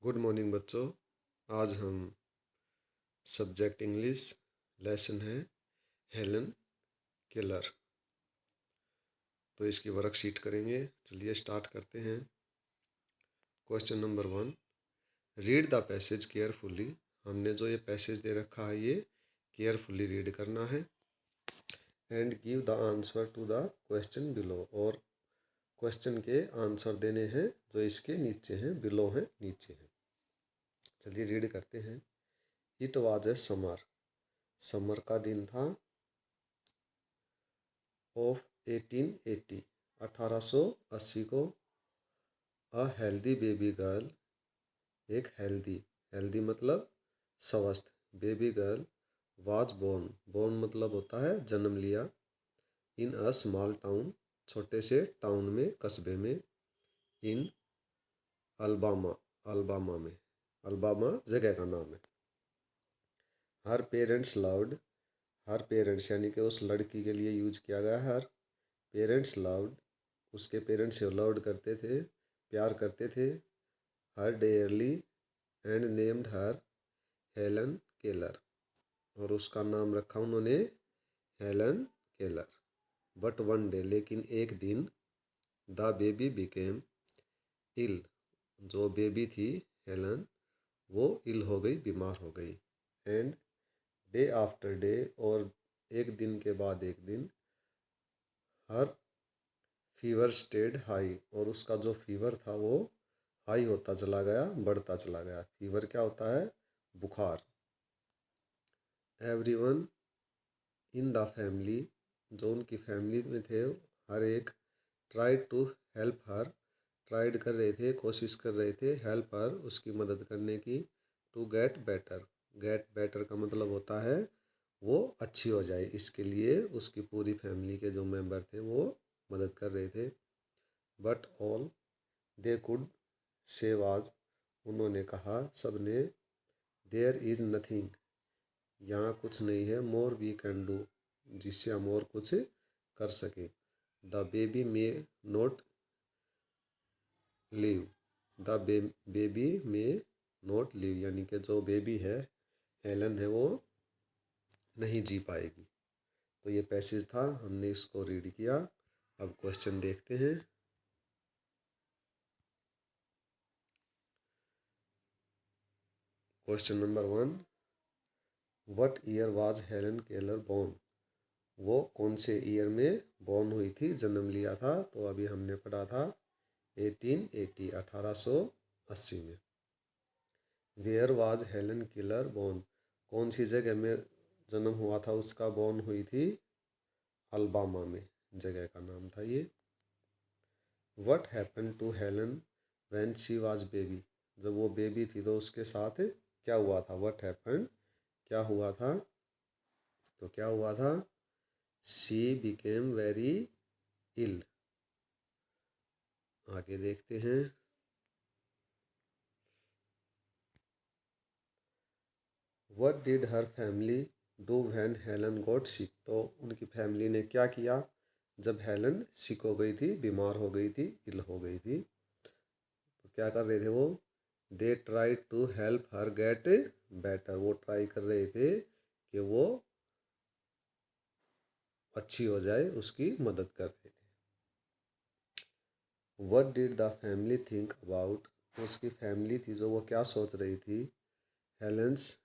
Good morning बच्चों। आज हम सब्जेक्ट इंग्लिश लेसन है हेलन केलर। तो इसकी वर्कशीट करेंगे। चलिए स्टार्ट करते हैं। Question number 1, read the passage carefully. हमने जो ये पैसेज दे रखा है ये केयरफुली रीड करना है। And give the answer to the question below. और क्वेश्चन के आंसर देने हैं जो इसके नीचे हैं, बिलो हैं, नीचे हैं। चलिए रीड करते हैं। It was a summer. Summer का दिन था। ऑफ 1880, 1880 को। अ हेल्दी बेबी गर्ल, एक हेल्दी, हेल्दी मतलब स्वस्थ, baby girl was born, born मतलब होता है जन्म लिया। इन अ स्मॉल टाउन, छोटे से टाउन में, कस्बे में। इन अल्बामा, अल्बामा में, अल्बामा जगह का नाम है। Her parents loved, her parents यानी कि उस लड़की के लिए यूज किया गया। हर पेरेंट्स लव्ड, उसके पेरेंट्स से लव्ड करते थे, प्यार करते थे। Her dearly and named her Helen Keller, और उसका नाम रखा उन्होंने Helen Keller. But one day, लेकिन एक दिन, द बेबी बिकेम इल, जो बेबी थी हेलन वो इल हो गई, बीमार हो गई। एंड डे आफ्टर डे, और एक दिन के बाद एक दिन, हर फीवर स्टेड हाई, और उसका जो फीवर था वो हाई होता चला गया, बढ़ता चला गया। फीवर क्या होता है? बुखार। एवरीवन इन द फैमिली, जो उनकी फैमिली में थे, हर एक, tried to help her, tried कर रहे थे, कोशिश कर रहे थे, हेल्प हर, उसकी मदद करने की। To get better, get better का मतलब होता है वो अच्छी हो जाए, इसके लिए उसकी पूरी फैमिली के जो मेंबर थे वो मदद कर रहे थे। But all they could say was, उन्होंने कहा, सब ने, देयर इज़ नथिंग, यहाँ कुछ नहीं है, मोर वी कैन डू, जिससे हम और कुछ कर सकें। The baby may not live, the baby may not live, यानी कि जो बेबी है हेलन है वो नहीं जी पाएगी। तो ये पैसेज था, हमने इसको रीड किया। अब क्वेश्चन देखते हैं। Question number 1, what year was Helen Keller born, वो कौन से ईयर में बोर्न हुई थी, जन्म लिया था। तो अभी हमने पढ़ा था 1880, 1880 में। Where was Helen Keller born, कौन सी जगह में जन्म हुआ था उसका, बोर्न हुई थी अल्बामा में, जगह का नाम था ये। What happen to Helen when she was baby, जब वो बेबी थी तो उसके साथ क्या हुआ था। व्हाट हैपन, क्या हुआ था, तो क्या हुआ था, शी बिकेम वेरी इल। आगे देखते हैं। What did her family do when Helen got sick, तो उनकी फैमिली ने क्या किया जब हेलन सिक हो गई थी, बीमार हो गई थी, इल हो गई थी। तो क्या कर रहे थे वो, they try to help her get better, वो ट्राई कर रहे थे कि वो अच्छी हो जाए, उसकी मदद कर रहे थे। What did the family think about, उसकी फैमिली थी जो वो क्या सोच रही थी, हेलेंस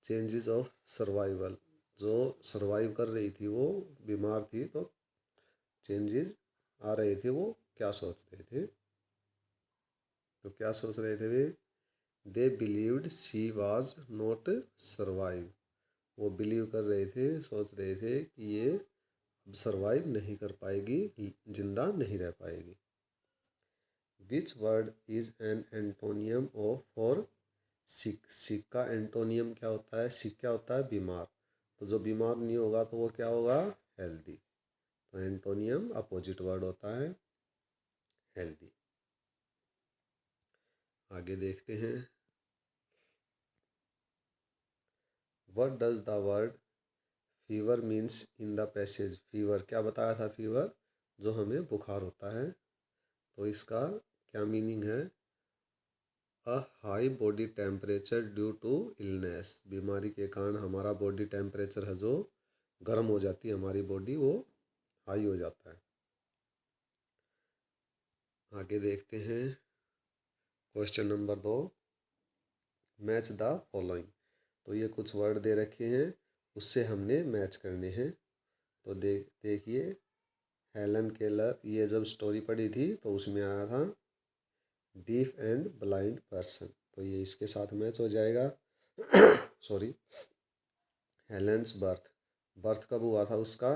चेंजेस ऑफ सर्वाइवल, जो सर्वाइव कर रही थी वो बीमार थी तो चेंजेस आ रहे थे, वो क्या सोच रहे थे। तो क्या सोच रहे थे वे, they believed she was not survive, वो बिलीव कर रहे थे, सोच रहे थे कि ये अब सर्वाइव नहीं कर पाएगी, जिंदा नहीं रह पाएगी। Which word is an antonym of for sick, sick का एंटोनियम क्या होता है, सिक क्या होता है, बीमार। तो जो बीमार नहीं होगा तो वो क्या होगा, हेल्दी। तो एंटोनियम अपोजिट वर्ड होता है हेल्दी। आगे देखते हैं। What does the word fever means in the passage, fever क्या बताया था, फीवर जो हमें बुखार होता है, तो इसका क्या मीनिंग है। A high body temperature due to illness, बीमारी के कारण हमारा बॉडी टेम्परेचर है जो गर्म हो जाती है, हमारी बॉडी वो हाई हो जाता है। आगे देखते हैं question number 2, match the following. तो ये कुछ वर्ड दे रखे हैं, उससे हमने मैच करने हैं। तो देखिए, हेलन केलर, ये जब स्टोरी पढ़ी थी तो उसमें आया था डीफ एंड ब्लाइंड पर्सन, तो ये इसके साथ मैच हो जाएगा। सॉरी। हेलेंस बर्थ, बर्थ कब हुआ था उसका,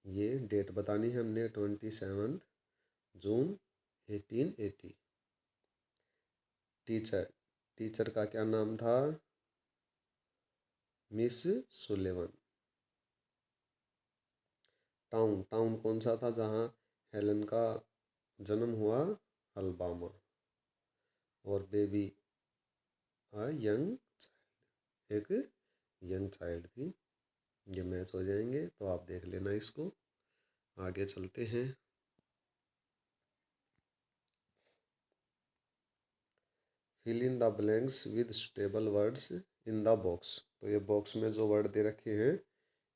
ये डेट बतानी है हमने, 27 जून 1880। टीचर, टीचर का क्या नाम था, मिस सुलेवन। टाउन, टाउन कौन सा था जहाँ हेलन का जन्म हुआ, अल्बामा। और बेबी, यंग, एक यंग चाइल्ड थी। ये मैच हो जाएंगे, तो आप देख लेना इसको। आगे चलते हैं। Fill in the blanks with suitable words in the box. तो ये बॉक्स में जो वर्ड दे रखे हैं,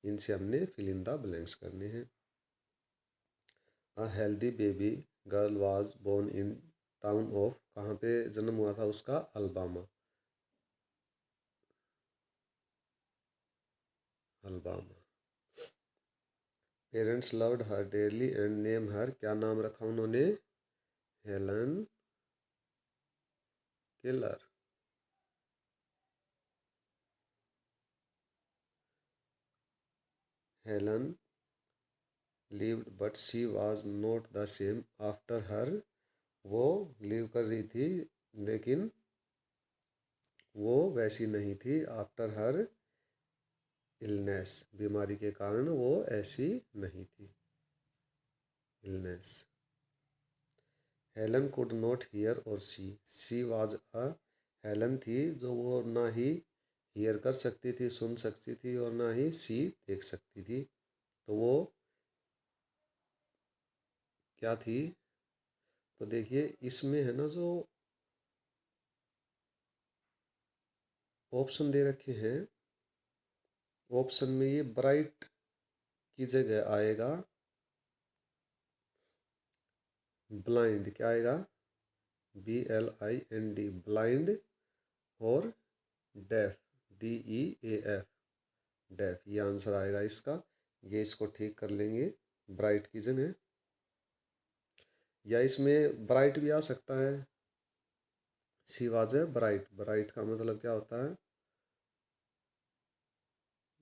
इनसे हमने फिल इन द ब्लैंक्स करने हैं। A healthy baby girl was born in town of, कहाँ पे जन्म हुआ था उसका, Alabama, Alabama. Parents loved her dearly and name her, क्या नाम रखा उन्होंने, Helen Keller. Helen lived but she was not the same after her, वो लिव कर रही थी लेकिन वो वैसी नहीं थी, आफ्टर हर इलनेस, बीमारी के कारण वो ऐसी नहीं थी, illness. Helen could not here और सी वाज अ, हेलन थी जो वो ना ही हियर कर सकती थी, सुन सकती थी, और ना ही सी देख सकती थी। तो वो क्या थी, तो देखिए इसमें है ना जो ऑप्शन दे रखे हैं, ऑप्शन में ये ब्राइट की जगह आएगा ब्लाइंड, क्या आएगा, BLIND, ब्लाइंड। और डेफ, DEAF, डेफ, ये आंसर आएगा इसका। ये इसको ठीक कर लेंगे ब्राइट की जगह, या इसमें ब्राइट भी आ सकता है, सी वाज है ब्राइट, ब्राइट का मतलब क्या होता है,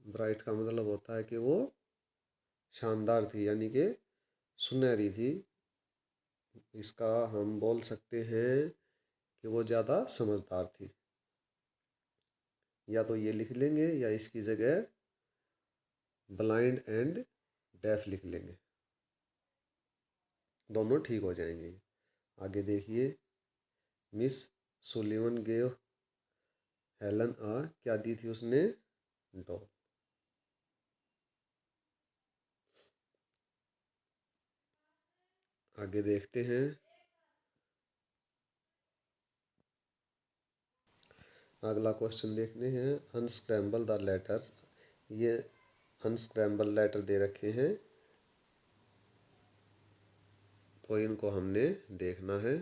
ब्राइट का मतलब होता है कि वो शानदार थी, यानी कि सुनहरी थी। इसका हम बोल सकते हैं कि वो ज़्यादा समझदार थी, या तो ये लिख लेंगे या इसकी जगह ब्लाइंड एंड डेफ लिख लेंगे, दोनों ठीक हो जाएंगे। आगे देखिए, मिस सुलिवन गेव हेलन आ, क्या दी थी उसने, डॉल। आगे देखते हैं, अगला क्वेश्चन देखते हैं, अनस्क्रैम्बल द लेटर्स। ये अनस्क्रैम्बल लेटर दे रखे हैं, तो इनको हमने देखना है।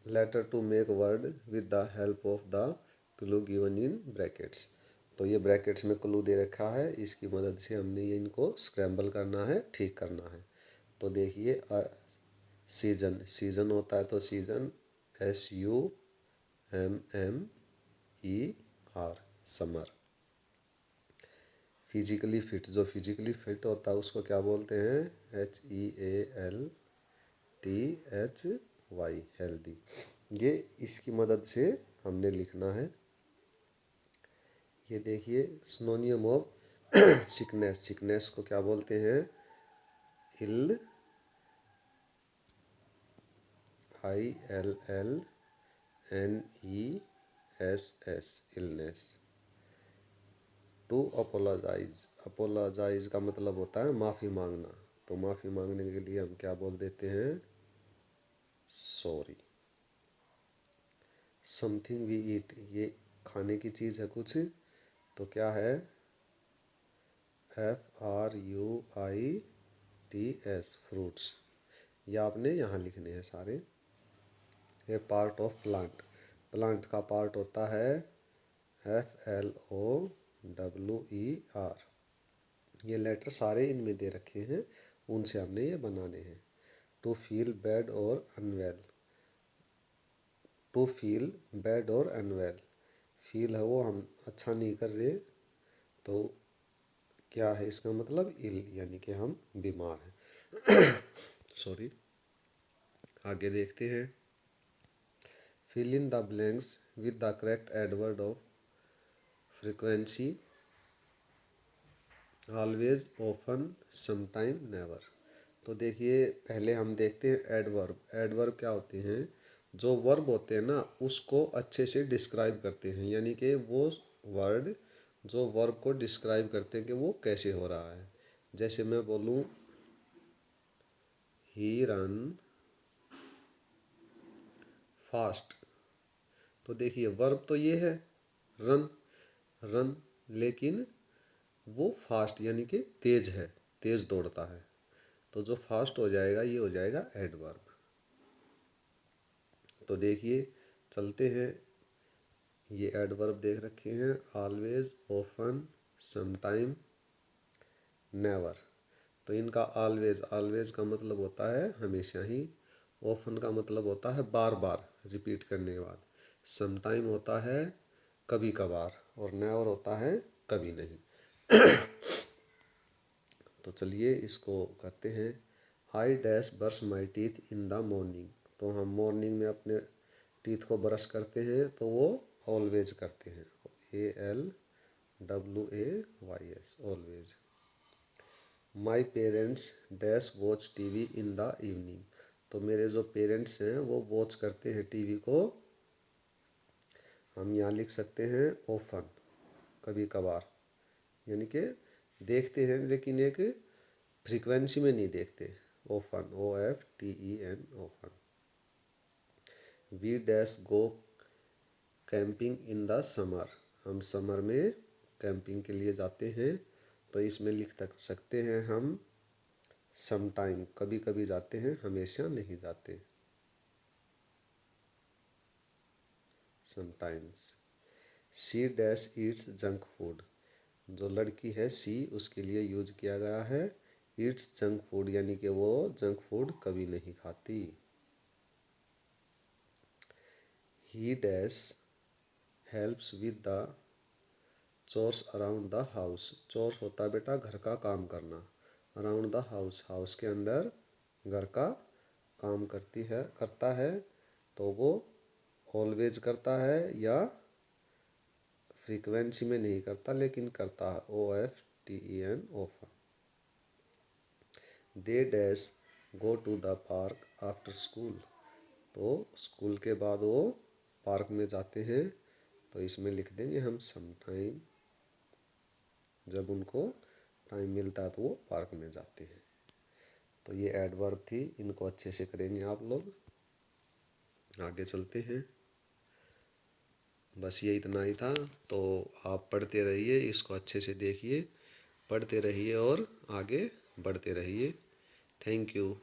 Letter to make word with the help of the clue given in brackets. तो ये ब्रैकेट्स में क्लू दे रखा है, इसकी मदद से हमने ये इनको स्क्रैम्बल करना है, ठीक करना है। तो देखिए, सीजन, सीजन होता है तो season, SUMMER, summer. Physically fit, जो फिजिकली फिट होता है उसको क्या बोलते हैं, HEALTHY, हेल्दी। ये इसकी मदद से हमने लिखना है। ये देखिए, सिनोनियम ऑफ सिकनेस, सिकनेस को क्या बोलते हैं, ill, ILLNESS, illness. To apologise, apologise का मतलब होता है माफ़ी मांगना, तो माफ़ी मांगने के लिए हम क्या बोल देते हैं? सॉरी। समथिंग वी ईट, ये खाने की चीज़ है कुछ, तो क्या है? FRUITS, fruits. ये आपने यहाँ लिखने हैं सारे। ये पार्ट ऑफ प्लांट, प्लांट का पार्ट होता है FLOWER। ये लेटर सारे इनमें दे रखे हैं, उनसे हमने ये बनाने हैं। टू फील बैड और अनवेल, टू फील बैड और अनवेल, फील है वो हम अच्छा नहीं कर रहे, तो क्या है इसका मतलब? इल, यानी कि हम बीमार हैं। सॉरी। आगे देखते हैं। Fill in the blanks with the correct adverb of frequency, always, often, sometime, never. तो देखिए पहले हम देखते हैं एडवर्ब। एडवर्ब क्या होते हैं? जो वर्ब होते हैं ना उसको अच्छे से डिस्क्राइब करते हैं, यानी कि वो वर्ड जो वर्ब को डिस्क्राइब करते हैं कि वो कैसे हो रहा है। जैसे मैं बोलूँ ही रन फास्ट, तो देखिए वर्ब तो ये है रन, रन, लेकिन वो फास्ट यानी कि तेज है, तेज दौड़ता है, तो जो फास्ट हो जाएगा ये हो जाएगा एडवर्ब। तो देखिए चलते हैं, ये एडवर्ब देख रखे हैं, ऑलवेज, ऑफन, समटाइम, नेवर। तो इनका ऑलवेज, ऑलवेज का मतलब होता है हमेशा ही, ऑफन का मतलब होता है बार बार रिपीट करने के बाद, समटाइम होता है कभी कभार, और नेवर होता है कभी नहीं। तो चलिए इसको करते हैं। I dash brush my teeth in the morning, तो हम मॉर्निंग में अपने टीथ को ब्रश करते हैं, तो वो ऑलवेज करते हैं, ALWAYS, always. My parents dash watch TV in the evening, तो मेरे जो पेरेंट्स हैं वो वॉच करते हैं टीवी को, हम यहाँ लिख सकते हैं ऑफन, कभी कभार, यानी कि देखते हैं लेकिन एक फ्रीक्वेंसी में नहीं देखते, often, OFTEN, often. We dash go camping in the summer, हम समर में कैंपिंग के लिए जाते हैं, तो इसमें लिख सकते हैं हम समटाइम, कभी कभी जाते हैं, हमेशा नहीं जाते, sometimes. She dash eats junk food, जो लड़की है सी उसके लिए यूज किया गया है ईट्स जंक फूड, यानी कि वो जंक फूड कभी नहीं खाती। ही dash helps with the chores around the house, chores होता है बेटा घर का काम करना, अराउंड द हाउस, हाउस के अंदर घर का काम करता है, तो वो ऑलवेज करता है या फ्रीक्वेंसी में नहीं करता लेकिन करता है, OFTEN, often. They dash go to the park after school, तो स्कूल के बाद वो पार्क में जाते हैं, तो इसमें लिख देंगे हम समटाइम, जब उनको टाइम मिलता है तो वो पार्क में जाते हैं। तो ये एडवर्ब थी, इनको अच्छे से करेंगे आप लोग। आगे चलते हैं, बस ये इतना ही था। तो आप पढ़ते रहिए, इसको अच्छे से देखिए, पढ़ते रहिए और आगे बढ़ते रहिए। Thank you.